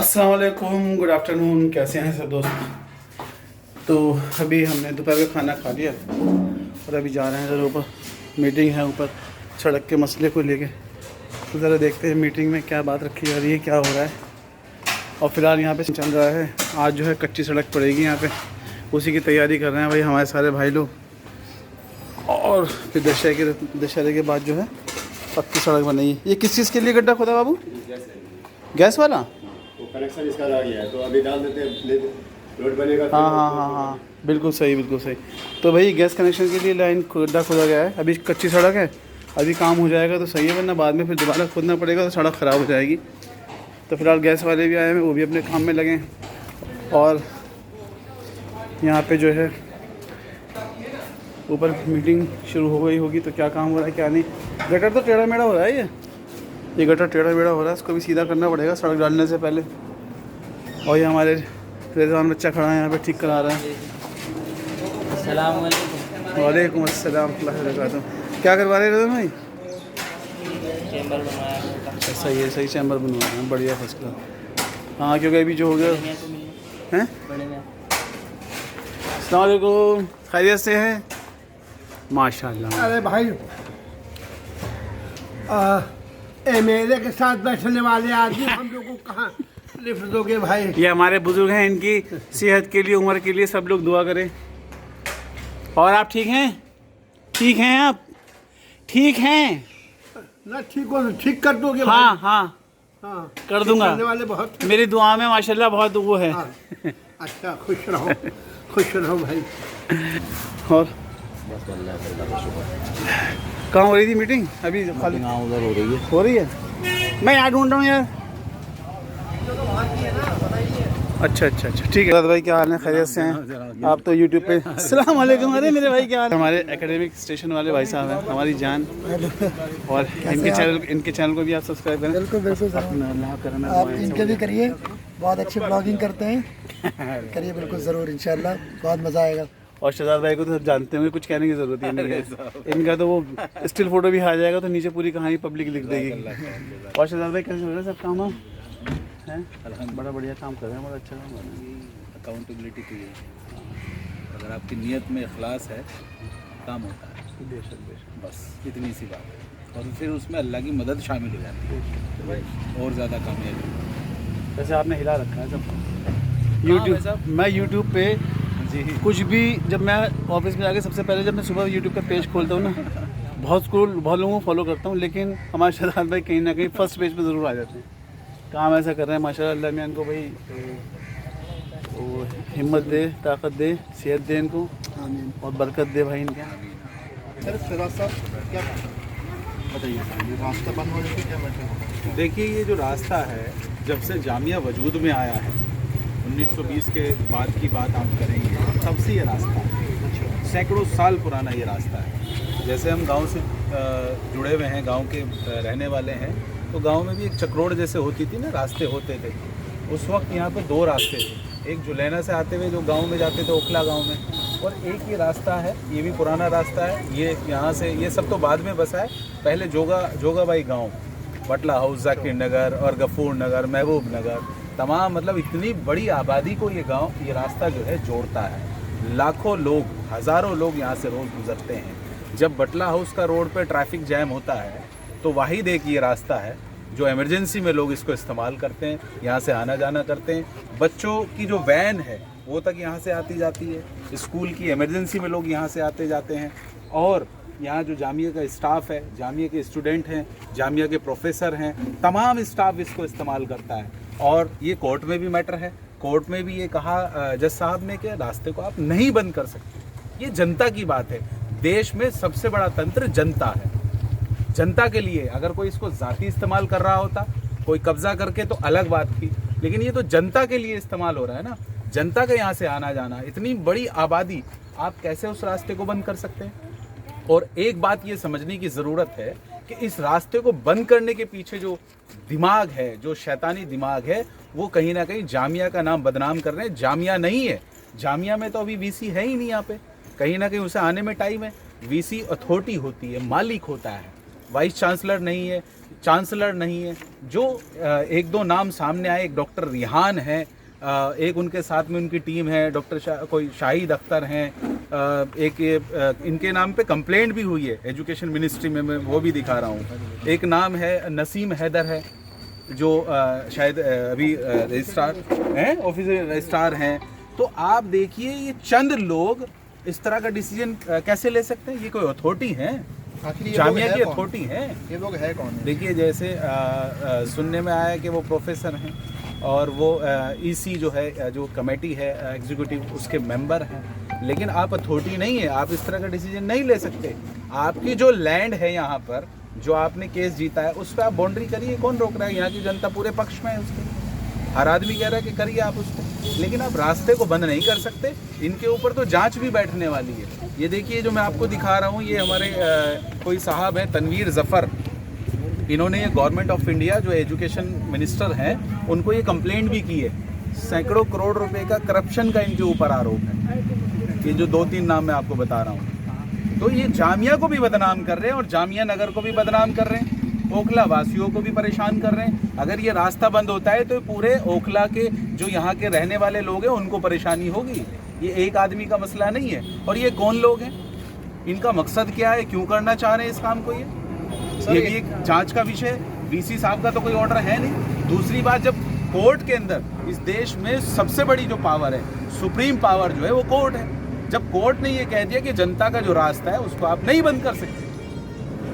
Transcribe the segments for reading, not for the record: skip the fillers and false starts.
अस्सलाम वालेकुम, good afternoon. कैसे हैं सब दोस्त? तो अभी हमने दोपहर का खाना खा लिया और अभी जा रहे हैं ज़रा ऊपर, मीटिंग है ऊपर सड़क के मसले को लेके। तो ज़रा देखते हैं मीटिंग में क्या बात रखी जा रही है, क्या हो रहा है। और फ़िलहाल यहाँ पे चल रहा है, आज जो है कच्ची सड़क पड़ेगी यहाँ पे, उसी की तैयारी कर रहे हैं भाई हमारे सारे भाई लोग। और फिर दशहरे के बाद जो है पक्की सड़क बनेगी। ये किस चीज़ के लिए गड्ढा खोदा बाबू? गैस वाला? तो कनेक्शन इसका आ गया है तो अभी डाल देते हैं, रोड बनेगा। हाँ, बिल्कुल सही। तो भाई गैस कनेक्शन के लिए लाइन गड्ढा खोदा गया है। अभी कच्ची सड़क है, अभी काम हो जाएगा तो सही है, वरना बाद में फिर दोबारा खोदना पड़ेगा तो सड़क ख़राब हो जाएगी। तो फिलहाल गैस वाले भी आए हैं, वो भी अपने काम में लगे हैं। और यहाँ पे जो है ऊपर मीटिंग शुरू हो गई होगी, तो क्या काम हो रहा है क्या नहीं। गटर तो टेढ़ा मेढ़ा हो रहा है, ये गटर टेढ़ा मेढ़ा हो रहा है, इसको भी सीधा करना पड़ेगा सड़क डालने से पहले। और ये हमारे रिजवान बच्चा खड़ा है यहाँ पे, ठीक करा रहा है। वालेकुम अस्सलाम वरहमतुल्लाहि। क्या करवा रहे हैं रिजवान भाई? चैम्बर बनवाया। सही है, सही चैम्बर बनवा रहे हैं, बढ़िया फर्स्ट क्लास। हाँ, क्योंकि अभी जो हो गया हैं। अस्सलाम वालेकुम, खैरियत से हैं? माशाल्लाह। अरे भाई एमएलए के साथ बैठने वाले आदमी हम लोग को कहाँ लिफ्ट दोगे भाई? ये हमारे बुजुर्ग हैं, इनकी सेहत के लिए, उम्र के लिए सब लोग दुआ करें। और आप ठीक हैं? ठीक हैं आप? ठीक हैं ना? ठीक हो तो ठीक कर दोगे हाँ भाई? हाँ हाँ कर ठीक दूंगा। करने वाले बहुत हैं। मेरी दुआ में माशाल्लाह बहुत वो है। हाँ, अच्छा, खुश रहो भाई। और कहाँ हो रही थी मीटिंग? अभी खाली उधर हो रही है। मैं यहाँ ढूंढ रहा हूँ यार। अच्छा, ठीक है भाई, क्या हाल है? खैरियत से हैं? आप तो यूट्यूब पे। अस्सलाम वालेकुम। अरे मेरे भाई क्या हाल है? हमारे एकेडमिक स्टेशन वाले भाई साहब हैं, हमारी जान। और इनके चैनल को भी आप सब्सक्राइब करें। बिल्कुल आप इनके भी करिए, बहुत अच्छी ब्लॉगिंग करते हैं, करिए बिल्कुल ज़रूर, इंशाल्लाह बहुत मज़ा आएगा। और शहजाद भाई को तो सब जानते होंगे, कुछ कहने की ज़रूरत ही नहीं है। इनका तो वो स्टिल फोटो भी आ जाएगा तो नीचे पूरी कहानी पब्लिक लिख देगी। और शहजाद भाई कैसे हो रहे हैं सब काम हैं? बड़ा बढ़िया काम कर रहे हैं, बड़ा अच्छा काम कर रहे हैं। अकाउंटेबिलिटी तो ये है, अगर आपकी नीयत में इखलास है काम होता है। बेशक। बस इतनी सी बात है, और फिर उसमें अल्लाह की मदद शामिल हो जाती है और ज़्यादा कामयाबी। वैसे आपने हिला रखा है सब यूट्यूब। मैं यूट्यूब पे जी कुछ भी, जब मैं ऑफिस में जाके सबसे पहले जब मैं सुबह यूट्यूब का पेज खोलता हूँ ना, बहुत लोगों को फॉलो करता हूँ, लेकिन हमारे शहजाद भाई कहीं ना कहीं फर्स्ट पेज पे ज़रूर आ जाते हैं। काम ऐसा कर रहे हैं माशाल्लाह। अल्लाह मियां इनको भाई वो हिम्मत दे, ताकत दे, सेहत दे इनको, और बरकत दे भाई इनके। देखिए, ये जो रास्ता है जब से जामिया वजूद में आया है, 1920 के बाद की बात आप करेंगे, तब से ये रास्ता है, सैकड़ों साल पुराना ये रास्ता है। जैसे हम गांव से जुड़े हुए हैं, गांव के रहने वाले हैं, तो गांव में भी एक चक्रोड़ जैसे होती थी ना, रास्ते होते थे। उस वक्त यहाँ पे दो रास्ते थे, एक जुलैना से आते हुए जो गांव में जाते थे ओखला गांव में, और एक ये रास्ता है, ये भी पुराना रास्ता है। ये यहाँ से, ये सब तो बाद में बसा है, पहले जोगाबाई गाँव, बटला हाउस, जाकिर नगर और गफूर नगर, महबूब नगर, तमाम मतलब इतनी बड़ी आबादी को ये गाँव, ये रास्ता जो है जोड़ता है। लाखों लोग, हज़ारों लोग यहाँ से रोज़ गुजरते हैं। जब बटला हाउस का रोड पर ट्रैफिक जैम होता है तो वाहिद एक ये रास्ता है जो इमरजेंसी में लोग इसको इस्तेमाल करते हैं, यहाँ से आना जाना करते हैं। बच्चों की जो वैन है वो तक यहाँ से आती जाती है, स्कूल की इमरजेंसी में लोग यहाँ से आते जाते हैं। और यहाँ जो जामिया का स्टाफ है, जामिया के स्टूडेंट हैं, जामिया के प्रोफेसर हैं, तमाम स्टाफ इसको इस्तेमाल करता है। और ये कोर्ट में भी मैटर है, कोर्ट में भी ये कहा जज साहब ने कि रास्ते को आप नहीं बंद कर सकते। ये जनता की बात है, देश में सबसे बड़ा तंत्र जनता है। जनता के लिए अगर कोई इसको ज़ाती इस्तेमाल कर रहा होता, कोई कब्जा करके, तो अलग बात थी, लेकिन ये तो जनता के लिए इस्तेमाल हो रहा है ना, जनता का यहाँ से आना जाना, इतनी बड़ी आबादी, आप कैसे उस रास्ते को बंद कर सकते हैं? और एक बात ये समझने की ज़रूरत है कि इस रास्ते को बंद करने के पीछे जो दिमाग है, जो शैतानी दिमाग है, वो कहीं ना कहीं जामिया का नाम बदनाम कर रहे हैं। जामिया नहीं है, जामिया में तो अभी वीसी है ही नहीं यहाँ पे, कहीं ना कहीं उसे आने में टाइम है। वीसी अथॉरिटी होती है, मालिक होता है, वाइस चांसलर नहीं है। चांसलर नहीं है। जो एक दो नाम सामने आए, एक डॉक्टर रिहान है, एक उनके साथ में उनकी टीम है, डॉक्टर कोई शाहिद अख्तर हैं, एक इनके नाम पे कंप्लेंट भी हुई है एजुकेशन मिनिस्ट्री में, मैं वो भी दिखा रहा हूँ। एक नाम है नसीम हैदर है, जो शायद अभी रजिस्ट्रार हैं, ऑफिसर रजिस्ट्रार हैं। तो आप देखिए ये चंद लोग इस तरह का डिसीजन कैसे ले सकते हैं? ये कोई अथॉरिटी है? जामिया की अथॉरिटी है? ये लोग है कौन? देखिए जैसे सुनने में आया कि वो प्रोफेसर हैं और वो ईसी जो है, जो कमेटी है एग्जीक्यूटिव, उसके मेंबर हैं। लेकिन आप अथॉरिटी नहीं है, आप इस तरह का डिसीजन नहीं ले सकते। आपकी जो लैंड है यहाँ पर, जो आपने केस जीता है, उस पर आप बाउंड्री करिए, कौन रोक रहा है? यहाँ की जनता पूरे पक्ष में है उसके, हर आदमी कह रहा है कि करिए आप उसको, लेकिन आप रास्ते को बंद नहीं कर सकते। इनके ऊपर तो जांच भी बैठने वाली है। ये देखिए जो मैं आपको दिखा रहा हूँ, ये हमारे कोई साहब हैं तनवीर जफ़र, इन्होंने ये गवर्नमेंट ऑफ इंडिया जो एजुकेशन मिनिस्टर हैं उनको ये कंप्लेंट भी की है। सैकड़ों करोड़ रुपए का करप्शन का इनके ऊपर आरोप है। ये जो 2-3 नाम मैं आपको बता रहा हूँ, तो ये जामिया को भी बदनाम कर रहे हैं और जामिया नगर को भी बदनाम कर रहे हैं, ओखला वासियों को भी परेशान कर रहे हैं। अगर ये रास्ता बंद होता है तो पूरे ओखला के जो यहाँ के रहने वाले लोग हैं उनको परेशानी होगी। ये एक आदमी का मसला नहीं है। और ये कौन लोग हैं, इनका मकसद क्या है, क्यों करना चाह रहे हैं इस काम को? ये भी एक जांच का विषय है। वीसी साहब का तो कोई ऑर्डर है नहीं। दूसरी बात, जब कोर्ट के अंदर इस देश में सबसे बड़ी जो पावर है, सुप्रीम पावर जो है वो कोर्ट है, जब कोर्ट ने ये कह दिया कि जनता का जो रास्ता है उसको आप नहीं बंद कर सकते,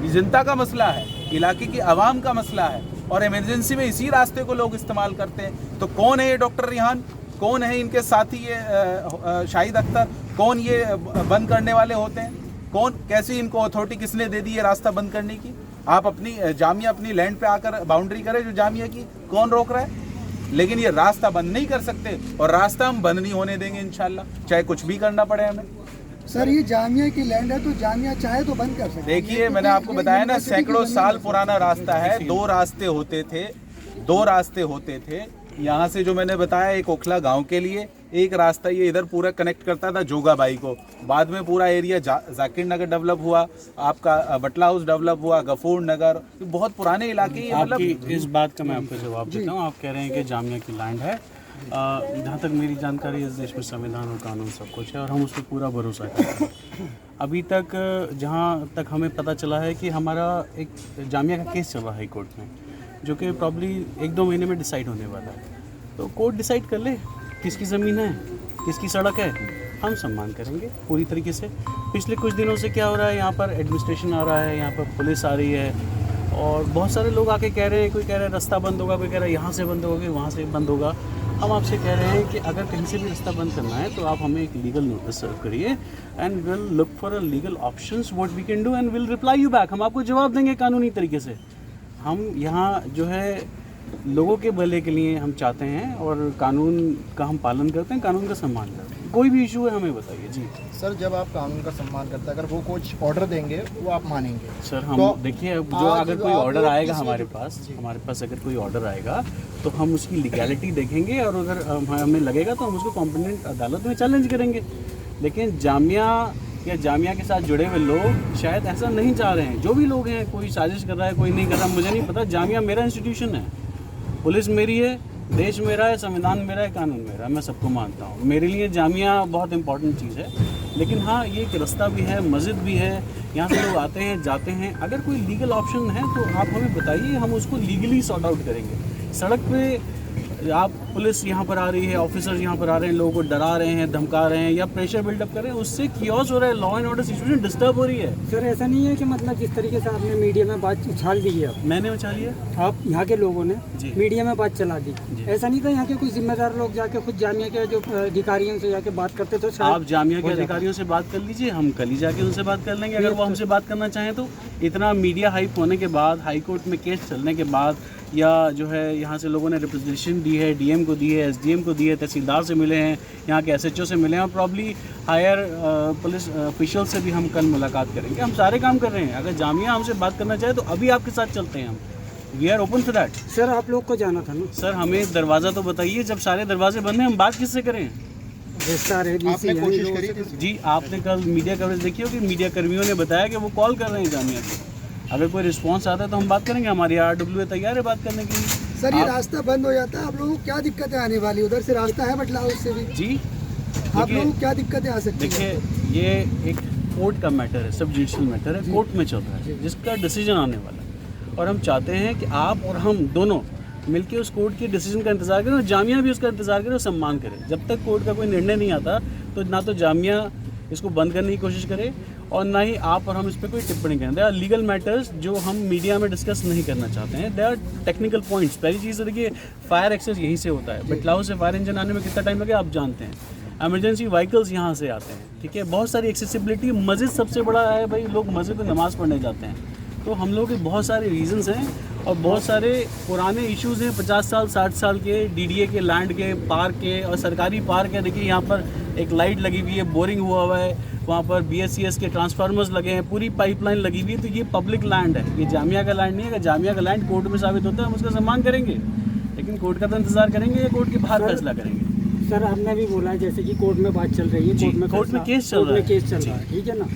ये जनता का मसला है, इलाके की आवाम का मसला है, और इमरजेंसी में इसी रास्ते को लोग इस्तेमाल करते हैं। तो कौन है ये डॉक्टर रिहान, कौन है इनके साथी ये शाहिद अख्तर, कौन ये बंद करने वाले होते हैं, कौन, कैसी इनको अथॉरिटी किसने दे दी ये रास्ता बंद करने की? आप अपनी जामिया अपनी लैंड पे आकर बाउंड्री करें जो जामिया की, कौन रोक रहा है? लेकिन ये रास्ता बंद नहीं कर सकते, और रास्ता हम बंद नहीं होने देंगे इंशाल्लाह, चाहे कुछ भी करना पड़े हमें। सर ये जामिया की लैंड है, तो जामिया चाहे तो बंद कर सकते। देखिए मैंने आपको बताया ना, सैकड़ों साल पुराना रास्ता है। 2 रास्ते होते थे यहाँ से, जो मैंने बताया, एक ओखला गांव के लिए एक रास्ता ये इधर पूरा कनेक्ट करता था जोगाबाई को। बाद में पूरा एरिया जाकिर नगर डेवलप हुआ, आपका बटला हाउस डेवलप हुआ, गफूर नगर, बहुत पुराने इलाके। मतलब इस बात का मैं आपको जवाब देता हूँ। आप कह रहे हैं कि जामिया की लैंड है। जहाँ तक मेरी जानकारी, इस देश में संविधान और कानून सब कुछ है और हम उस पर पूरा भरोसा करते हैं। अभी तक जहाँ तक हमें पता चला है कि हमारा एक जामिया का केस चल रहा है हाई कोर्ट में, जो कि प्रॉब्ली 1-2 महीने में डिसाइड होने वाला है। तो कोर्ट डिसाइड कर ले किसकी ज़मीन है, किसकी सड़क है, हम सम्मान करेंगे पूरी तरीके से। पिछले कुछ दिनों से क्या हो रहा है, यहाँ पर एडमिनिस्ट्रेशन आ रहा है, यहाँ पर पुलिस आ रही है, और बहुत सारे लोग आके कह रहे हैं, कोई कह रहा है रास्ता बंद होगा, कोई कह रहा है यहाँ से बंद होगा, वहाँ से बंद होगा। हम आपसे कह रहे हैं कि अगर कहीं से भी रास्ता बंद करना है तो आप हमें एक लीगल नोटिस सर्व करिए, and will look for a legal options what we can do, and will reply you back. हम आपको जवाब देंगे कानूनी तरीके से। हम यहाँ जो है लोगों के भले के लिए हम चाहते हैं, और कानून का हम पालन करते हैं, कानून का सम्मान करते हैं। कोई भी इशू है हमें बताइए। जी सर, जब आप कानून का सम्मान करते हैं, अगर वो कुछ ऑर्डर देंगे वो आप मानेंगे? सर हम तो, देखिए जो अगर कोई ऑर्डर आएगा हमारे पास अगर कोई ऑर्डर आएगा तो हम उसकी लीगैलिटी देखेंगे, और अगर हमें लगेगा तो हम उसको कॉम्पिटेंट अदालत में चैलेंज करेंगे। लेकिन जामिया या जामिया के साथ जुड़े हुए लोग शायद ऐसा नहीं चाह रहे हैं। जो भी लोग हैं, कोई साजिश कर रहा है, कोई नहीं कर रहा, मुझे नहीं पता। जामिया मेरा इंस्टीट्यूशन है, पुलिस मेरी है, देश मेरा है, संविधान मेरा है, कानून मेरा है, मैं सबको मानता हूँ। मेरे लिए जामिया बहुत इंपॉर्टेंट चीज़ है। लेकिन हाँ, ये एक रास्ता भी है, मस्जिद भी है, यहाँ से लोग आते हैं जाते हैं। अगर कोई लीगल ऑप्शन है तो आप हमें बताइए, हम उसको लीगली सॉर्ट आउट करेंगे। सड़क पे आप पुलिस यहाँ पर आ रही है, ऑफिसर्स यहाँ पर आ रहे हैं, लोगों को डरा रहे हैं, धमका रहे हैं या प्रेशर बिल्डअप कर रहे हैं, उससे कियोस हो रहा है, law and order situation disturb हो रही है। सर ऐसा नहीं है कि मतलब जिस तरीके से आपने मीडिया में बात उछाल दी है, मैंने उछाली है, आप यहाँ के लोगों ने मीडिया में बात चला दी, ऐसा नहीं था यहाँ के कोई जिम्मेदार लोग जाके खुद जामिया के जो अधिकारियों से जाके बात करते तो आप जामिया के अधिकारियों से बात कर लीजिए, हम कल ही जाके उनसे बात कर लेंगे अगर वो हमसे बात करना चाहें तो। इतना मीडिया हाइप होने के बाद, हाई कोर्ट में केस चलने के बाद, या जो है यहाँ से लोगों ने रिप्रेजेंटेशन दी है, डीएम को दी है, एसडीएम को दी है, तहसीलदार से मिले हैं, यहाँ के एसएचओ से मिले हैं, और प्रॉब्ली हायर पुलिस ऑफिशियल से भी हम कल मुलाकात करेंगे। हम सारे काम कर रहे हैं। अगर जामिया हमसे बात करना चाहे तो अभी आपके साथ चलते हैं हम। We are open for that. Sir आप लोग को जाना था ना सर, हमें दरवाज़ा तो बताइए। जब सारे दरवाजे बंद हैं हम बात किससे करें? आपने कोशिश करी थी? जी, आपने कल मीडिया कवरेज देखी होगी, मीडिया कर्मियों ने बताया कि वो कॉल कर रहे हैं जामिया को। अगर कोई रिस्पांस आता है तो हम बात करेंगे, हमारी RWA तैयार है बात करने के लिए। सर ये रास्ता बंद हो जाता है, आप लोगों को क्या दिक्कतें आने वाली? उधर से रास्ता है बटला हाउस से भी, जी आप लोगों को क्या दिक्कतें आ सकती हैं? देखिए, ये एक कोर्ट का मैटर है, सब जुडिशियल मैटर है, कोर्ट में चल रहा है, जिसका डिसीजन आने वाला है। और हम चाहते हैं कि आप और हम दोनों मिलके उस कोर्ट के डिसीजन का इंतज़ार करें और जामिया भी उसका इंतज़ार करे और सम्मान करे। जब तक कोर्ट का कोई निर्णय नहीं आता तो ना तो जामिया इसको बंद करने की कोशिश करे और ना ही आप और हम इस पर कोई टिप्पणी करें। दे आर लीगल मैटर्स जो हम मीडिया में डिस्कस नहीं करना चाहते हैं। They are technical points. पहली चीज़ देखिए, फायर एक्सेस यहीं से होता है। बटलाऊ से फायर इंजन आने में कितना टाइम लगे आप जानते हैं। एमरजेंसी व्हीकल्स यहाँ से आते हैं, ठीक है। बहुत सारी एक्सेसिबिलिटी, मस्जिद सबसे बड़ा है भाई, लोग मस्जिद में नमाज़ पढ़ने जाते हैं। तो हम लोगों के बहुत सारे रीजंस हैं और बहुत सारे पुराने इश्यूज़ हैं, 50 साल 60 साल के, DDA के लैंड के, पार्क के और सरकारी पार्क है। देखिए यहाँ पर एक लाइट लगी हुई है, बोरिंग हुआ है, वहाँ पर BSCS के ट्रांसफार्मर्स लगे हैं, पूरी पाइपलाइन लगी हुई है। तो ये पब्लिक लैंड है, ये जामिया का लैंड नहीं है। अगर जामिया का लैंड कोर्ट में साबित होता है हम उसका सम्मान करेंगे, लेकिन कोर्ट का तो इंतजार करेंगे या कोर्ट के बाहर फैसला करेंगे। सर आपने भी बोला है जैसे कि कोर्ट में बात चल रही है, कोर्ट में केस चल रहा है, ठीक है ना।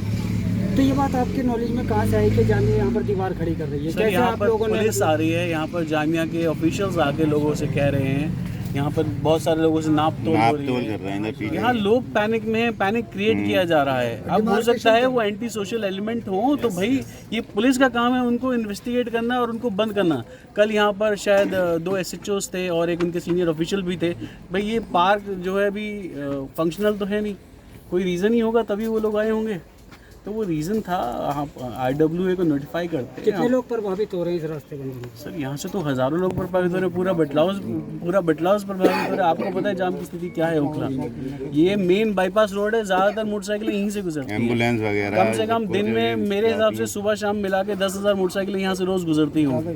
तो ये बात आपके नॉलेज में कहाँ से आई कि जामिया यहाँ पर दीवार खड़ी कर रही है? सर यहाँ पर पुलिस आ रही है, यहाँ पर जामिया के ऑफिशियल्स आके लोगों से कह रहे हैं, यहाँ पर बहुत सारे लोगों से नाप तोल हो रही है। यहाँ लोग पैनिक में हैं, पैनिक क्रिएट किया जा रहा है। अब हो सकता है वो एंटी सोशल एलिमेंट हो, तो भाई ये पुलिस का काम है उनको इन्वेस्टिगेट करना और उनको बंद करना। कल यहाँ पर शायद 2 SHOs थे और एक उनके सीनियर ऑफिशियल भी थे। भाई ये पार्क जो है अभी फंक्शनल तो है नहीं, कोई रीज़न ही होगा तभी वो लोग आए होंगे। तो वो रीज़न था, आप RWA को नोटिफाई करते हैं। कितने लोग प्रभावित हो रहे हैं इस रास्ते बंद होने से? सर यहाँ से तो हज़ारों लोग प्रभावित हो रहे हैं, पूरा बटलाउस प्रभावित हो रहा है। आपको पता है जाम की स्थिति क्या है ओखला? ये मेन बाईपास रोड है, ज़्यादातर मोटरसाइकिलें यहीं से गुजरती हैं, एम्बुलेंस वगैरह। कम से कम दिन में मेरे हिसाब से सुबह शाम मिला के 10,000 मोटरसाइकिलें यहाँ से रोज़ गुजरती होंगी,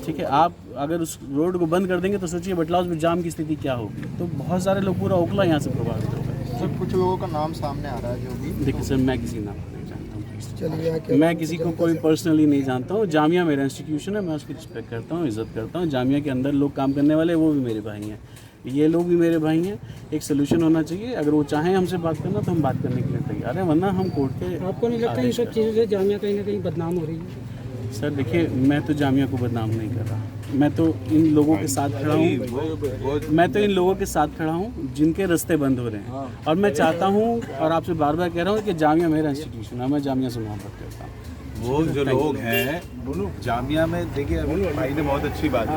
ठीक है। आप अगर उस रोड को बंद कर देंगे तो सोचिए बटलाउस में जाम की स्थिति क्या होगी। तो बहुत सारे लोग, पूरा ओखला यहाँ से प्रभावित होगा। सर कुछ लोगों का नाम सामने आ रहा है जो भी, देखिए सर मैं किसी नाम नहीं जानता हूँ, मैं किसी को कोई पर्सनली नहीं जानता हूँ। जामिया मेरा इंस्टीट्यूशन है, मैं उसकी रिस्पेक्ट करता हूँ, इज़्ज़त करता हूँ। जामिया के अंदर लोग काम करने वाले वो भी मेरे भाई हैं, ये लोग भी मेरे भाई हैं। एक सोल्यूशन होना चाहिए। अगर वो चाहें हमसे बात करना तो हम बात करने के लिए तैयार हैं, वरना हम कोर्ट के। आपको नहीं लगता इन सब चीज़ों से जामिया कहीं ना कहीं बदनाम हो रही है? सर देखिए, मैं तो जामिया को बदनाम नहीं कर रहा, मैं तो इन लोगों के साथ खड़ा हूँ, जिनके रास्ते बंद हो रहे हैं। और मैं चाहता हूँ और आपसे बार बार कह रहा हूँ कि जामिया मेरा इंस्टीट्यूशन है, मैं जामिया से मोहब्बत करता हूँ। वो जो लोग हैं जामिया में, देखिए अभी भाई ने बहुत अच्छी बात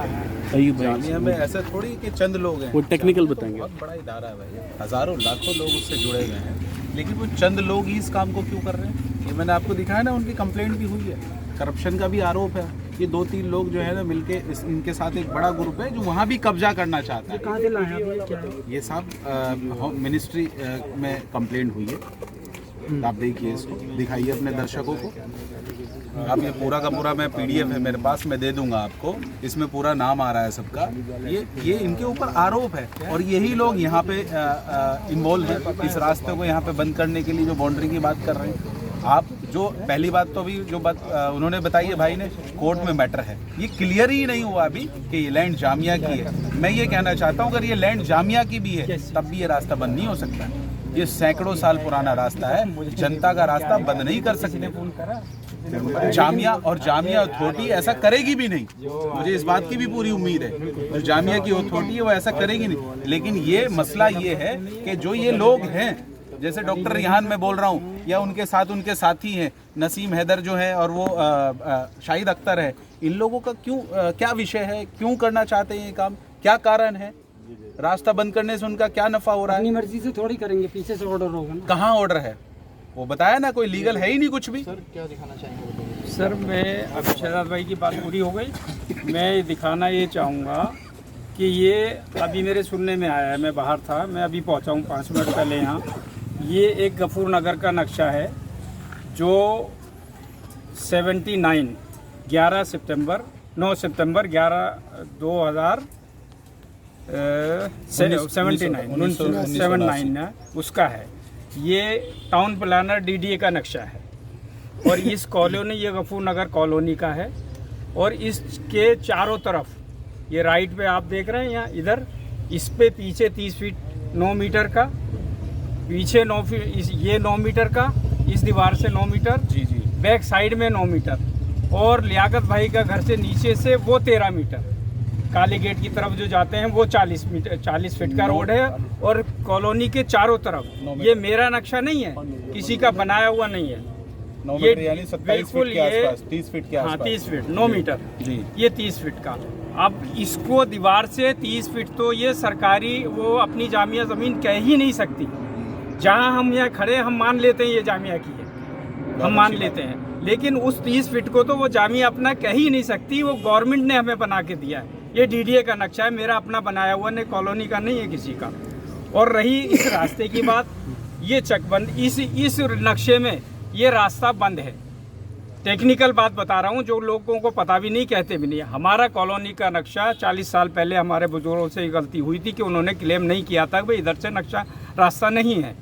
कही, जामिया में ऐसा थोड़ी कि चंद लोग हैं, वो टेक्निकल बताएंगे। बहुत बड़ा इदारा है भाई, हज़ारों लाखों लोग उससे जुड़े हुए हैं, लेकिन वो चंद लोग ही इस काम को क्यों कर रहे हैं? ये मैंने आपको दिखाया ना, उनकी कंप्लेंट भी हुई है, करप्शन का भी आरोप है। ये 2-3 लोग जो है ना मिलके इनके साथ एक बड़ा ग्रुप है जो वहाँ भी कब्जा करना चाहता है। कहाँ से लाए हैं क्या? ये सब मिनिस्ट्री में कंप्लेंट हुई है। आप देखिए इसको, दिखाइए अपने दर्शकों को। अब ये पूरा का पूरा मैं PDF है मेरे पास, मैं दे दूंगा आपको, इसमें पूरा नाम आ रहा है सबका। ये इनके ऊपर आरोप है और यही लोग यहाँ पे इन्वॉल्व हैं इस रास्ते को यहाँ पे बंद करने के लिए, जो बाउंड्री की बात कर रहे हैं आप। जो पहली बात तो अभी जो बात उन्होंने बताई है भाई ने, कोर्ट में मैटर है, ये क्लियर ही नहीं हुआ अभी कि ये लैंड जामिया की है। मैं ये कहना चाहता हूँ अगर ये लैंड जामिया की भी है तब भी ये रास्ता बंद नहीं हो सकता। ये सैकड़ों साल पुराना रास्ता है, जनता का रास्ता बंद नहीं कर सकते जामिया, और जामिया अथॉरिटी ऐसा करेगी भी नहीं। मुझे इस बात की भी पूरी उम्मीद है जो जामिया की अथॉरिटी है वो ऐसा करेगी नहीं। लेकिन ये मसला ये है कि जो ये लोग हैं, जैसे डॉक्टर रिहान मैं बोल रहा हूँ, या उनके साथ उनके साथी हैं नसीम हैदर जो है और वो शाहिद अख्तर है, इन लोगों का क्यों, क्या विषय है, क्यों करना चाहते हैं ये काम, क्या कारण है? रास्ता बंद करने से उनका क्या नफा हो रहा है? अपनी मर्जी से थोड़ी करेंगे, पीछे से ऑर्डर होगा ना। कहाँ ऑर्डर है? वो बताया ना, कोई लीगल है ही नहीं कुछ भी। सर क्या दिखाना चाहेंगे? सर मैं अभी शहजाद भाई की बात पूरी हो गई, मैं दिखाना ये चाहूँगा कि ये अभी मेरे सुनने में आया है, मैं बाहर था, मैं अभी पहुँचा हूँ 5 मिनट पहले यहाँ। ये एक गफूर नगर का नक्शा है जो 79 11 सितंबर 9 सितंबर 2079 उसका है। ये टाउन प्लानर DDA का नक्शा है और इस कॉलोनी, ये गफूर नगर कॉलोनी का है और इसके चारों तरफ, ये राइट पे आप देख रहे हैं यहाँ, इधर इस पे पीछे 30 फीट 9 मीटर का, पीछे 9 फीट, ये 9 मीटर का, इस दीवार से 9 मीटर, जी बैक साइड में 9 मीटर और लियाकत भाई का घर से नीचे से वो 13 मीटर, काली गेट की तरफ जो जाते हैं वो 40 फीट का रोड है। और कॉलोनी के चारों तरफ, ये मेरा नक्शा नहीं है, किसी का बनाया हुआ नहीं है, 9 ये मीटर यानी 27 फीट के आसपास, 30 फीट के हाँ आसपास। 30 फीट 9 मीटर जी। ये 30 फीट का। अब इसको दीवार से 30 फीट तो ये सरकारी वो अपनी जामिया ज़मीन कह ही नहीं सकती। जहाँ हम यहाँ खड़े हम मान लेते हैं ये जामिया की है, हम मान लेते हैं, लेकिन उस 30 फीट को तो वो जामिया अपना कह ही नहीं सकती, वो गवर्नमेंट ने हमें बना के दिया है। ये डीडीए का नक्शा है, मेरा अपना बनाया हुआ नहीं, कॉलोनी का नहीं है किसी का। और रही इस रास्ते की बात, ये चकबंद इस नक्शे में ये रास्ता बंद है। टेक्निकल बात बता रहा हूँ, जो लोगों को पता भी नहीं, कहते भी नहीं। हमारा कॉलोनी का नक्शा 40 साल पहले हमारे बुजुर्गों से गलती हुई थी कि उन्होंने क्लेम नहीं किया था कि भाई इधर से नक्शा रास्ता नहीं है।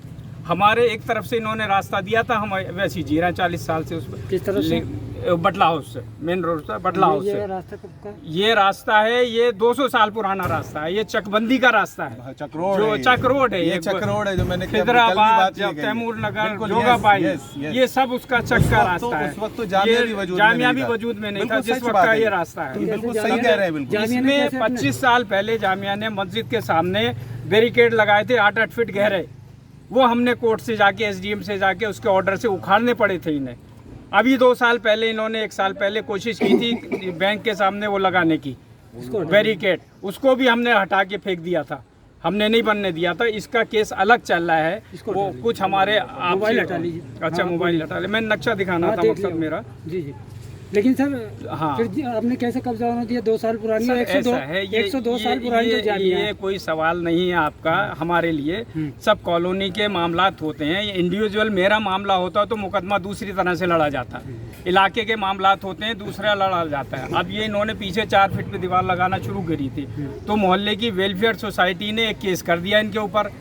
हमारे एक तरफ से इन्होंने रास्ता दिया था, हम वैसे ही जी रहे हैं 40 साल से उस पर। किस तरफ से? बटला हाउस से, मेन रोड से बटला हाउस से। रास्ता कब का? ये रास्ता है, ये 200 साल पुराना रास्ता है, ये चकबंदी का रास्ता है, चक्रोड जो है, चक्रोड है, ये चक्रोड है जो मैंने हैदराबाद, तैमूर नगर, जोगाबाई, ये सब उसका चक का रास्ता है। उस वक्त तो जामिया भी वजूद में नहीं था जिस वक्त का ये रास्ता है। बिल्कुल सही कह रहे हैं। बिल्कुल इसमें 25 साल पहले जामिया ने मस्जिद के सामने बैरिकेड लगाए थे 8-8 फीट गहरे, वो हमने कोर्ट से जाके, एसडीएम से जाके उसके ऑर्डर से उखाड़ने पड़े थे इन्हें। अभी 2 साल पहले इन्होंने 1 साल पहले कोशिश की थी बैंक के सामने वो लगाने की बैरिकेड, उसको भी हमने हटा के फेंक दिया था, हमने नहीं बनने दिया था। इसका केस अलग चल रहा है, वो कुछ हमारे मोबाइल हटा लीजिए। अच्छा मोबाइल हटा ले, मैं नक्शा दिखाना था मकसद मेरा। जी जी, लेकिन सर हाँ, फिर आपने कैसे कब्जा होने दिया? 2 साल पुरानी, 102 साल पुरानी तो जामिया है। ये कोई सवाल नहीं है आपका हमारे लिए। सब कॉलोनी के मामलात होते हैं, इंडिविजुअल मेरा मामला होता तो मुकदमा दूसरी तरह से लड़ा जाता, इलाके के मामलात होते हैं दूसरा लड़ा जाता है। अब ये इन्होंने पीछे 4 फीट पे दीवार लगाना शुरू करी थी, तो मोहल्ले की वेलफेयर सोसाइटी ने एक केस कर दिया इनके ऊपर।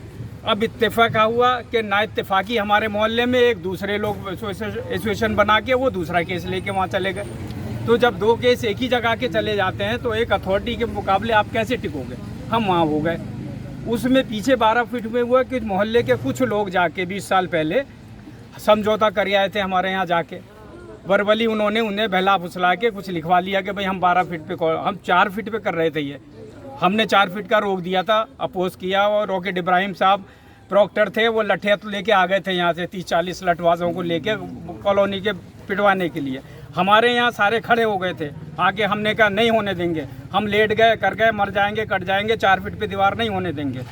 अब इत्तेफाक हुआ कि ना इत्तेफाकी हमारे मोहल्ले में एक दूसरे लोग एसोसिएशन बना के वो दूसरा केस लेके वहाँ चले गए। तो जब 2 केस एक ही जगह के चले जाते हैं तो एक अथॉरिटी के मुकाबले आप कैसे टिकोगे? हम वहाँ हो गए। उसमें पीछे 12 फीट में हुआ कि मोहल्ले के कुछ लोग जाके 20 साल पहले समझौता कर आए थे हमारे यहाँ जाके, वर्बली उन्होंने उन्हें बहला फुसला के कुछ लिखवा लिया कि भाई हम 12 फीट पे, हम 4 फीट पे कर रहे थे। ये हमने 4 फीट का रोक दिया था, अपोज किया, और रॉकेट इब्राहिम साहब प्रॉक्टर थे, वो लठिया तो लेके आ गए थे यहाँ से 30-40 लठवाजों को लेके कॉलोनी के पिटवाने के लिए। हमारे यहाँ सारे खड़े हो गए थे आगे, हमने कहा नहीं होने देंगे, हम लेट गए, कर गए, मर जाएंगे, कट जाएंगे, 4 फीट पे दीवार नहीं होने देंगे।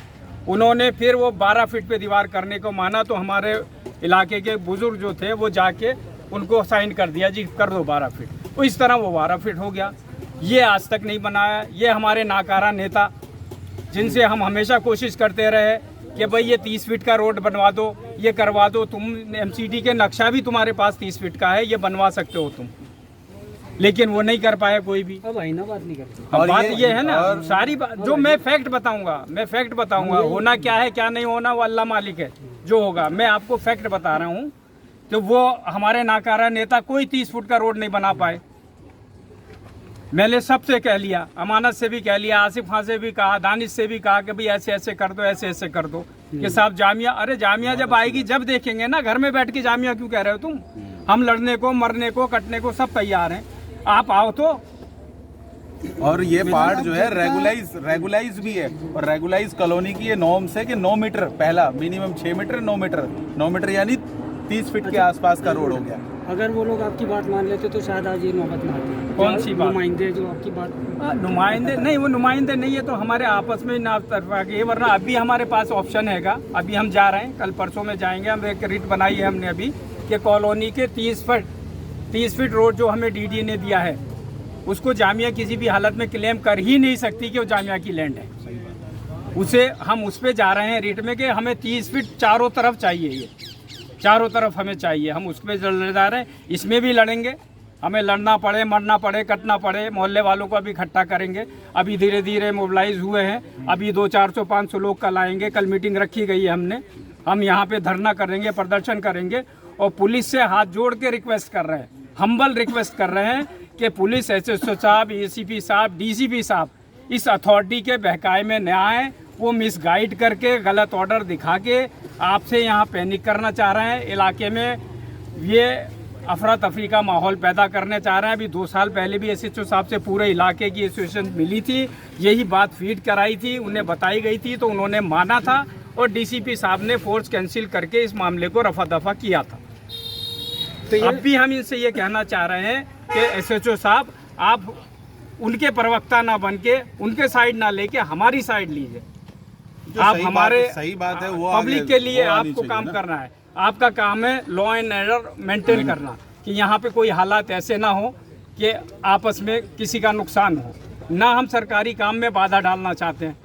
उन्होंने फिर वो 12 फीट पे दीवार करने को माना, तो हमारे इलाके के बुजुर्ग जो थे वो जाके उनको साइन कर दिया, जी कर दो 12 फीट। तो इस तरह वो 12 फीट हो गया। ये आज तक नहीं बनाया। ये हमारे नाकारा नेता, जिनसे हम हमेशा कोशिश करते रहे कि भाई ये 30 फीट का रोड बनवा दो, ये करवा दो, तुम एमसीडी के नक्शा भी तुम्हारे पास 30 फीट का है, ये बनवा सकते हो तुम, लेकिन वो नहीं कर पाया कोई भी। अब आई ना बात नहीं करते। अब बात ये है ना, सारी बात जो मैं फैक्ट बताऊंगा, होना क्या है क्या नहीं होना वो अल्लाह मालिक है, जो होगा मैं आपको फैक्ट बता रहा हूँ। तो वो हमारे नाकारा नेता कोई 30 फुट का रोड नहीं बना पाए। मैंने सबसे कह लिया, अमानत से भी कह लिया, आसिफ खान से भी कहा, दानिश से भी कहा कि भाई ऐसे ऐसे कर दो, ऐसे ऐसे कर दो कि साहब जामिया, अरे जामिया जब आएगी जब देखेंगे ना, घर में बैठ के जामिया क्यों कह रहे हो तुम? हम लड़ने को, मरने को, कटने को सब तैयार हैं, आप आओ तो। और ये पार्ट जो है रेगुलाइज भी है, और रेगुलाइज कॉलोनी की ये नॉर्म्स है कि 9 मीटर, पहला मिनिमम 6 मीटर, 9 मीटर यानी 30 फीट के आसपास का रोड हो गया। अगर वो लोग आपकी बात मान लेते तो शायद आज ये नौबत ना आती। कौन सी बात? नुमाइंदे जो आपकी बात, नुमाइंदे नहीं, वो नुमाइंदे नहीं है तो हमारे आपस में ना तरफा के, वरना अभी हमारे पास ऑप्शन हैगा। अभी हम जा रहे हैं, कल परसों में जाएंगे, हम एक रिट बनाई है हमने अभी कि कॉलोनी के 30 फीट रोड जो हमें डीडी ने दिया है, उसको जामिया किसी भी हालत में क्लेम कर ही नहीं सकती कि वो जामिया की लैंड है। उसे हम उस पर जा रहे हैं रिट में कि हमें 30 फीट चारों तरफ चाहिए, ये चारों तरफ हमें चाहिए, हम उस पर लड़ रहे हैं। इसमें भी लड़ेंगे, हमें लड़ना पड़े, मरना पड़े, कटना पड़े, मोहल्ले वालों को अभी इकट्ठा करेंगे। अभी धीरे धीरे मोबिलाइज हुए हैं, अभी 200-400-500 लोग कल आएंगे, कल मीटिंग रखी गई है हमने। हम यहाँ पे धरना करेंगे, प्रदर्शन करेंगे, और पुलिस से हाथ जोड़ के रिक्वेस्ट कर रहे हैं, हम्बल रिक्वेस्ट कर रहे हैं कि पुलिस एसएसओ साहब, एसीपी साहब, डीसीपी साहब इस अथॉरिटी के बहकाए में न आए। वो मिसगाइड करके गलत ऑर्डर दिखा के आपसे यहाँ पैनिक करना चाह रहे हैं इलाके में। ये अफरा तफरी का माहौल पैदा करने चाह रहे हैं। अभी 2 साल पहले भी SHO साहब से पूरे इलाके की एसोसिएशन मिली थी, यही बात फीड कराई थी, उन्हें बताई गई थी, तो उन्होंने माना था और DCP साहब ने फोर्स कैंसिल करके इस मामले को रफा दफा किया था। तो अब भी हम इनसे ये कहना चाह रहे हैं कि SHO साहब आप उनके प्रवक्ता ना बन के उनके साइड ना लेके हमारी साइड लीजिए। आप हमारे सही बात है, वो पब्लिक के लिए आपको काम करना है। आपका काम है लॉ एंड ऑर्डर मेंटेन करना, कि यहाँ पे कोई हालात ऐसे ना हो कि आपस में किसी का नुकसान हो। ना हम सरकारी काम में बाधा डालना चाहते हैं।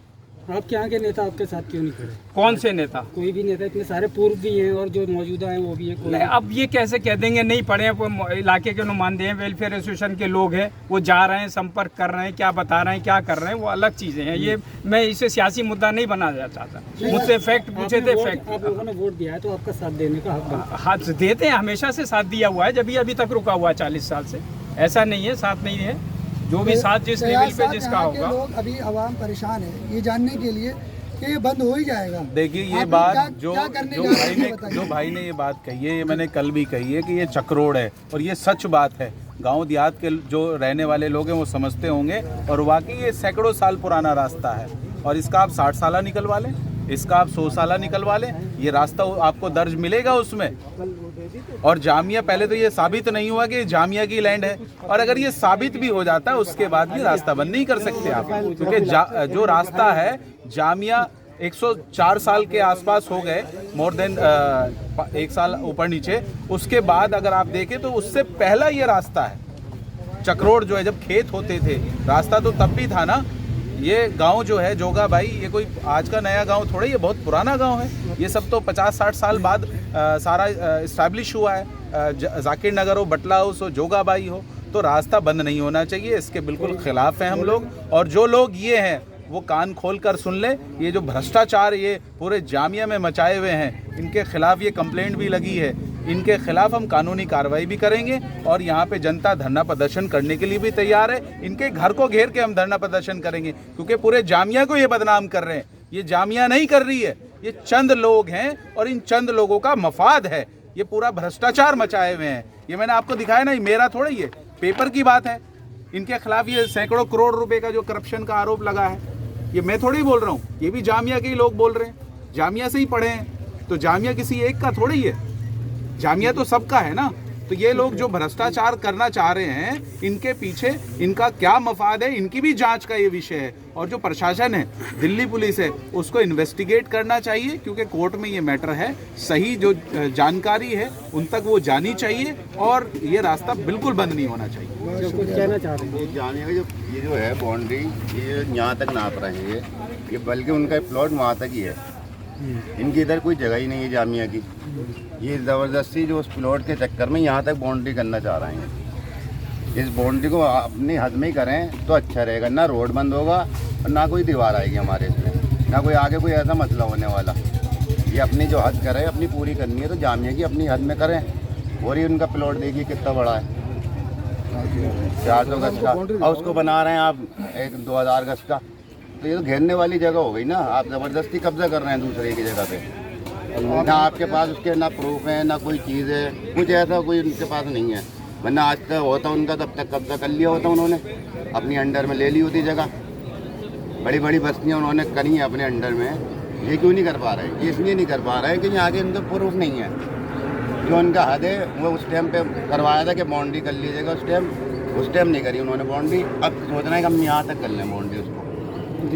आपके यहाँ के नेता आपके साथ क्यों नहीं खड़े? कौन से नेता? कोई भी नेता, इतने सारे पूर्व भी हैं और जो मौजूदा हैं वो भी है। नहीं, अब ये कैसे कह देंगे नहीं पढ़े हैं, वो इलाके के नुमाइंदे हैं, वेलफेयर एसोसिएशन के लोग हैं, वो जा रहे हैं, संपर्क कर रहे हैं, क्या बता रहे हैं, क्या कर रहे हैं, वो अलग चीज़ें हैं। ये मैं इसे सियासी मुद्दा नहीं बनाना चाहता। मुझसे फैक्ट पूछे थे, फैक्ट। आप लोगों ने वोट दिया है तो आपका साथ देने का हक बनता है। हाथ देते हैं, हमेशा से साथ दिया हुआ है, जब भी अभी तक रुका हुआ है 40 साल से। ऐसा नहीं है साथ नहीं है, जो भी साथ जिस लेवल पे जिसका होगा। लोग अभी आवाम परेशान है ये जानने के लिए कि ये बंद हो ही जाएगा। देखिए ये बात जो भाई ने ये बात कही है, ये मैंने कल भी कही है कि ये चक्रोड़ है और ये सच बात है। गांव देहात के जो रहने वाले लोग हैं वो समझते होंगे, और वाकई ये सैकड़ों साल पुराना रास्ता है और इसका आप 60 साला निकलवा लें, इसका आप 100 साला निकलवा लें, ये रास्ता आपको दर्ज मिलेगा उसमें। और जामिया, पहले तो ये साबित नहीं हुआ कि जामिया की लैंड है, और अगर ये साबित भी हो जाता है उसके बाद भी रास्ता बंद नहीं कर सकते आप, क्योंकि जो रास्ता है जामिया 104 साल के आसपास हो गए, मोर देन 1 साल ऊपर नीचे। उसके बाद अगर आप देखें तो उससे पहला ये रास्ता है। चक्रोड़ जो है, जब खेत होते थे रास्ता तो तब भी था ना। ये गांव जो है जोगा भाई, ये कोई आज का नया गांव थोड़ा, ये बहुत पुराना गांव है। ये सब तो 50-60 साल बाद सारा इस्टेब्लिश हुआ है। जाकिर नगर हो, बटला हाउस हो, जोगा भाई हो, तो रास्ता बंद नहीं होना चाहिए। इसके बिल्कुल खिलाफ हैं हम लोग। और जो लोग ये हैं वो कान खोल कर सुन ले, ये जो भ्रष्टाचार ये पूरे जामिया में मचाए हुए हैं, इनके खिलाफ ये कंप्लेंट भी लगी है, इनके खिलाफ हम कानूनी कार्रवाई भी करेंगे। और यहाँ पे जनता धरना प्रदर्शन करने के लिए भी तैयार है। इनके घर को घेर के हम धरना प्रदर्शन करेंगे, क्योंकि पूरे जामिया को ये बदनाम कर रहे हैं। ये जामिया नहीं कर रही है, ये चंद लोग हैं और इन चंद लोगों का मफाद है। ये पूरा भ्रष्टाचार मचाए हुए हैं। ये मैंने आपको दिखाया ना, मेरा थोड़ा, ये पेपर की बात है। इनके खिलाफ ये सैकड़ों करोड़ रुपए का जो करप्शन का आरोप लगा है, ये मैं थोड़ी बोल रहा हूँ, ये भी जामिया के ही लोग बोल रहे हैं। जामिया से ही पढ़े हैं, तो जामिया किसी एक का थोड़ी है, जामिया तो सबका है ना। तो ये लोग जो भ्रष्टाचार करना चाह रहे हैं, इनके पीछे इनका क्या मफाद है, इनकी भी जांच का ये विषय है। और जो प्रशासन है, दिल्ली पुलिस है, उसको इन्वेस्टिगेट करना चाहिए, क्योंकि कोर्ट में ये मैटर है। सही जो जानकारी है उन तक वो जानी चाहिए, और ये रास्ता बिल्कुल बंद नहीं होना चाहिए। कुछ कहना चाह रहे हैं? जामिया का ये जो है बाउंड्री, ये यहाँ तक नाप रहे हैं ये, बल्कि उनका प्लॉट वहाँ तक ही है। इनकी इधर कोई जगह ही नहीं है जामिया की। ये ज़बरदस्ती जो उस प्लॉट के चक्कर में यहाँ तक बाउंड्री करना चाह रहे हैं। इस बाउंड्री को अपनी हद में ही करें तो अच्छा रहेगा। ना रोड बंद होगा और ना कोई दीवार आएगी हमारे इसमें, ना कोई आगे कोई ऐसा मसला होने वाला। ये अपनी जो हद करें, अपनी पूरी करनी है तो जामिया की अपनी हद में करें। और ये उनका प्लॉट देखिए कितना बड़ा है, 400 गज का, और उसको बना रहे हैं आप 2000 गज का। तो ये तो घेरने वाली जगह हो गई ना। आप ज़बरदस्ती कब्जा कर रहे हैं दूसरे की जगह पे, ना आपके पास उसके ना प्रूफ है, ना कोई चीज़ है, कुछ ऐसा कोई उनके पास नहीं है। वरना आज तक होता उनका, तब तक कब्जा कर लिया होता उन्होंने, अपनी अंडर में ले ली होती जगह। बड़ी बड़ी बस्तियाँ उन्होंने करी हैं अपने अंडर में। ये क्यों नहीं कर पा रहे? ये इसलिए नहीं कर पा रहे हैं कि आगे इनका प्रूफ नहीं है। जो उनका हद है वो उस टाइम पे करवाया था कि बाउंड्री कर लीजिएगा, उस टाइम नहीं करी उन्होंने बाउंड्री। अब सोचना है कि हम यहाँ तक कर लें बाउंड्री उसको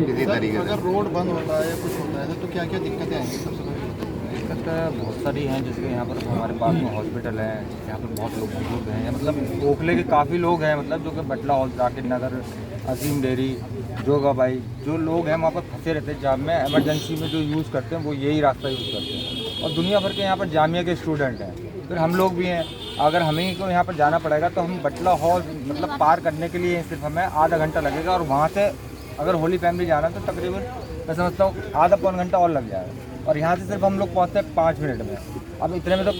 किसी तरीके से। अगर रोड बंद होता है, कुछ होता है तो क्या क्या दिक्कतें आएंगी? सबसे बड़ी दिक्कत बहुत सारी हैं, जैसे कि यहाँ पर हमारे पास में हॉस्पिटल है, यहाँ पर बहुत लोग मौजूद हैं। मतलब ओखले के काफ़ी लोग हैं, मतलब जो कि बटला हॉल, जाकिर नगर, अजीम डेयरी, जोगा भाई, जो लोग हैं वहाँ पर फंसे रहते हैं जाम में। एमरजेंसी में जो यूज़ करते हैं वो यही रास्ता यूज़ करते हैं। और दुनिया भर के यहाँ पर जामिया के स्टूडेंट हैं, फिर हम लोग भी हैं। अगर हमें को यहाँ पर जाना पड़ेगा तो हम बटला हॉल मतलब पार करने के लिए सिर्फ हमें आधा घंटा लगेगा, और वहाँ से अगर होली फैमिली जाना तो तकरीबन मैं समझता हूँ आधा पौन घंटा और लग जाएगा। और यहाँ से सिर्फ हम लोग पहुँचते हैं 5 मिनट में। अब इतने में तो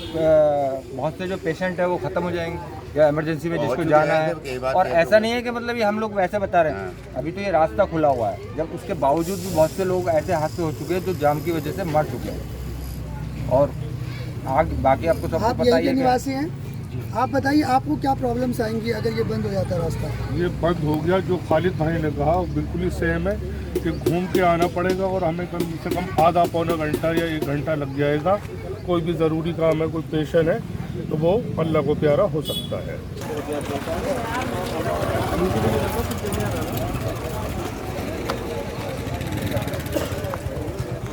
बहुत से जो पेशेंट है वो ख़त्म हो जाएंगे, या इमरजेंसी में जिसको जाना है। और ऐसा नहीं है कि मतलब ये हम लोग वैसे बता रहे हैं, अभी तो ये रास्ता खुला हुआ है। जब उसके बावजूद भी बहुत से लोग ऐसे हादसे हो चुके हैं जो जाम की वजह से मर चुके हैं। और आगे बाकी आपको सबको पता ही है। निवासी हैं? आप बताइए आपको क्या प्रॉब्लम्स आएंगी अगर ये बंद हो जाता है रास्ता? ये बंद हो गया, जो खालिद भाई ने कहा बिल्कुल ही सेम है कि घूम के आना पड़ेगा और हमें कम से कम आधा पौना घंटा या 1 घंटा लग जाएगा। कोई भी ज़रूरी काम है, कोई पेशेंट है तो वो अल्लाह को प्यारा हो सकता है।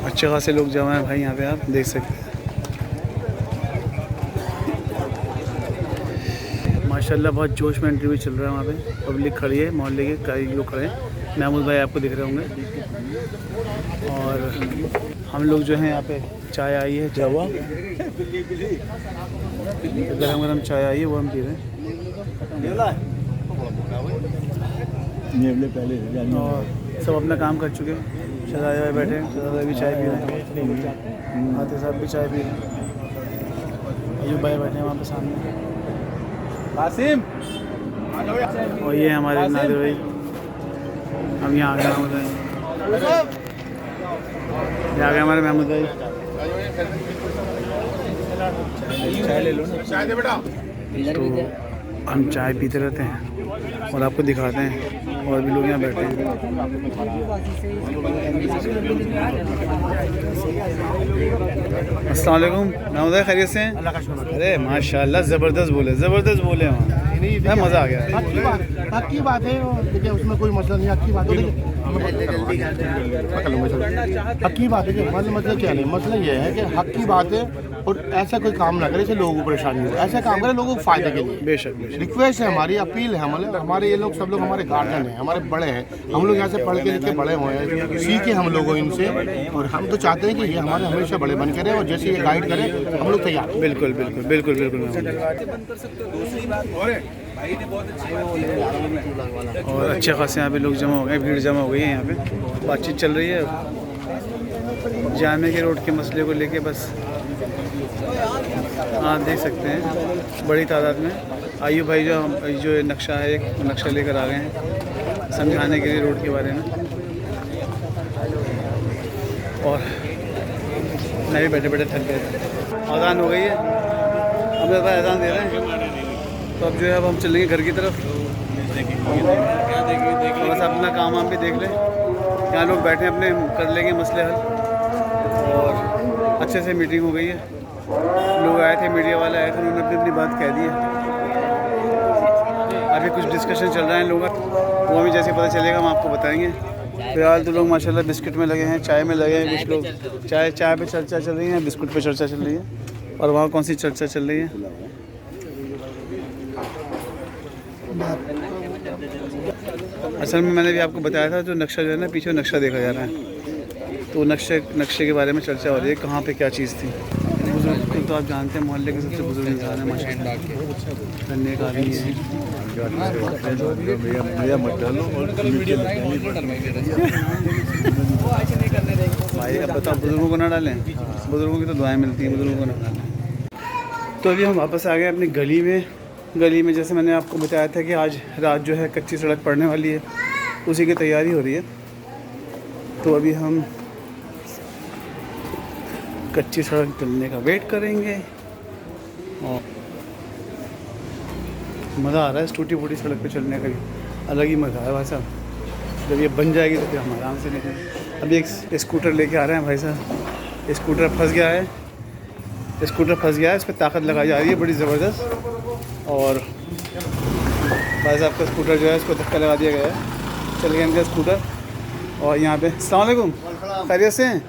अच्छे खासे लोग जमा हैं भाई यहाँ पे, आप देख सकते हैं। माशाल्लाह बहुत जोश में इंटरव्यू चल रहा है। वहाँ पे पब्लिक खड़ी है, मोहल्ले के कई लोग खड़े हैं। महमूद भाई आपको दिख रहे होंगे। और हम लोग जो हैं यहाँ पे चाय आई है जावा, गरम गरम चाय आई है वो हम पी रहे हैं। और सब अपना काम कर चुके हैं। शहजाद भाई बैठे हैं, शहजाद भाई भी चाय पी रहे हैं, आते साहब भी चाय पी रहे हैं, अयूब भाई बैठे हैं वहाँ पे सामने, कासिम। और ये हमारे नादिर भाई, हम यहाँ आ गए महमूद भाई, ये आ गए हमारे महमूद भाई। चाय ले लो ना, चाय दे बेटा। तो हम चाय पीते रहते हैं और आपको दिखाते हैं और भी लोग यहाँ बैठे हैं। अस्सलाम वालेकुम महमूद भाई, खैरियत से हैं? अरे माशाल्लाह ज़बरदस्त बोले, ज़बरदस्त बोले वहाँ, मज़ा आ गया। हक की बात है, देखिए उसमें कोई मसला नहीं। हक की बात है, हक की बात है कि मसला क्या नहीं, मसला ये है कि हक की बात है और ऐसा कोई काम ना करे जिससे लोगों को परेशानी हो। ऐसा काम करे लोगों को फ़ायदे के लिए। बेशक रिक्वेस्ट है हमारी, अपील है हमारे ये लोग सब लोग हमारे गार्जियन हैं, हमारे बड़े हैं। हम लोग यहाँ से पढ़ के लिख के बड़े हुए हैं, सीखे हम लोगों इनसे, और हम तो चाहते हैं कि ये हमारे हमेशा बड़े बन के रहे और जैसे ये गाइड करें हम लोग तैयार। बिल्कुल बिल्कुल बिल्कुल बिल्कुल। और अच्छे खासे यहाँ पे लोग जमा हो गए, भीड़ जमा हो गई है यहाँ पे, बातचीत चल रही है जामे के रोड के मसले को लेके। बस हाँ देख सकते हैं बड़ी तादाद में आयु भाई जो नक्शा है, एक नक्शा लेकर आ गए हैं समझाने के लिए रोड के बारे में। और मैं भी बैठे बैठे थक गए थे। अज़ान हो गई है, अब मेरे पास अज़ान दे रहे हैं, तो अब जो है अब हम चलेंगे घर की तरफ। बस अपना काम वाम भी देख लें, यहाँ लोग बैठे अपने कर लेंगे मसले हल। और अच्छे से मीटिंग हो गई है, लोग आए थे, मीडिया वाले आए थे, उन्होंने अपनी अपनी बात कह दी है। अभी कुछ डिस्कशन चल रहा है लोगों का, वो हमें जैसे पता चलेगा हम आपको बताएंगे। फिलहाल तो लोग माशाल्लाह बिस्किट में लगे हैं, चाय में लगे हैं, कुछ लोग चाय पे चर्चा चल रही है, बिस्कुट पे चर्चा चल रही है। और वहाँ कौन सी चर्चा चल रही है? असल में मैंने भी आपको बताया था, जो नक्शा जो है ना, पीछे नक्शा देखा जा रहा है, तो नक्शे के बारे में चर्चा हो रही है, कहाँ पे क्या चीज़ थी। बुजुर्ग तो आप जानते हैं, मोहल्ले के सबसे बुजुर्ग इंसान है माशाल्लाह, करने का भी है। भाई अब बताओ, बुजुर्गों को ना डालें, बुजुर्गों की तो दुआएं मिलती हैं, बुजुर्गों को ना डालें। तो अभी हम वापस आ गए अपनी गली में जैसे मैंने आपको बताया था कि आज रात जो है कच्ची सड़क पड़ने वाली है, उसी की तैयारी हो रही है। तो अभी हम कच्ची सड़क डलने का वेट करेंगे और मज़ा आ रहा है इस टूटी फूटी सड़क पे चलने का, अलग ही मज़ा है भाई साहब। जब ये बन जाएगी तो फिर हम आराम से निकलेंगे। अभी एक स्कूटर लेके आ रहे हैं भाई साहब, स्कूटर फंस गया है, इस पर ताकत लगाई जा रही है बड़ी ज़बरदस्त। और भाई साहब का स्कूटर जो है इसको धक्का लगा दिया गया है, चल गया इनका स्कूटर। और यहाँ पे अस्सलाम वालेकुम, खैरियत से हैं?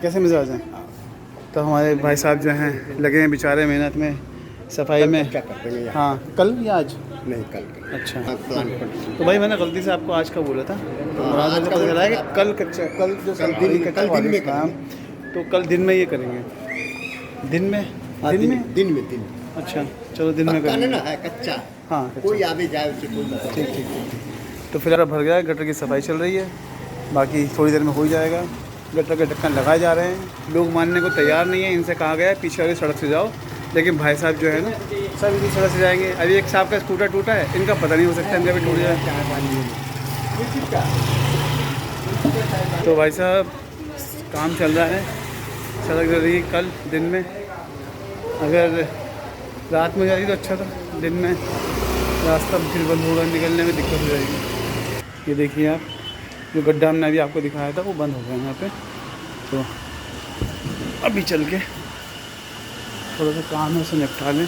कैसे मिजाज हैं? तो हमारे भाई साहब जो हैं लगे हैं बेचारे मेहनत में, सफाई में। हाँ कल या आज? नहीं कल। अच्छा तो भाई मैंने गलती से आपको आज का बोला था, तो पता चला है कि कल दिन में काम, तो कल दिन में ये करेंगे। दिन में अच्छा चलो दिन में करेंगे ना, है कच्चा। हाँ कोई आगे जाए उससे कोई ठीक। तो फिर भर गया है, गटर की सफाई चल रही है, बाकी थोड़ी देर में हो जाएगा। गटर के ढक्कन लगाए जा रहे हैं, लोग मानने को तैयार नहीं है। इनसे कहा गया है पीछे वाली सड़क से जाओ, लेकिन भाई साहब जो है ना सब इसी सड़क से जाएंगे। अभी एक साहब का स्कूटर टूटा है, इनका पता नहीं हो सकता इनका भी टूट जाए। तो भाई साहब काम चल रहा है, सड़क जल रही है। कल दिन में अगर रात में जाएगी तो अच्छा था, दिन में रास्ता फिर बंद होगा, निकलने में दिक्कत हो जाएगी। ये देखिए आप, जो गड्ढा हमने अभी आपको दिखाया था वो बंद हो गया यहाँ पे। तो अभी चल के थोड़ा सा काम है उसे निपटा लें।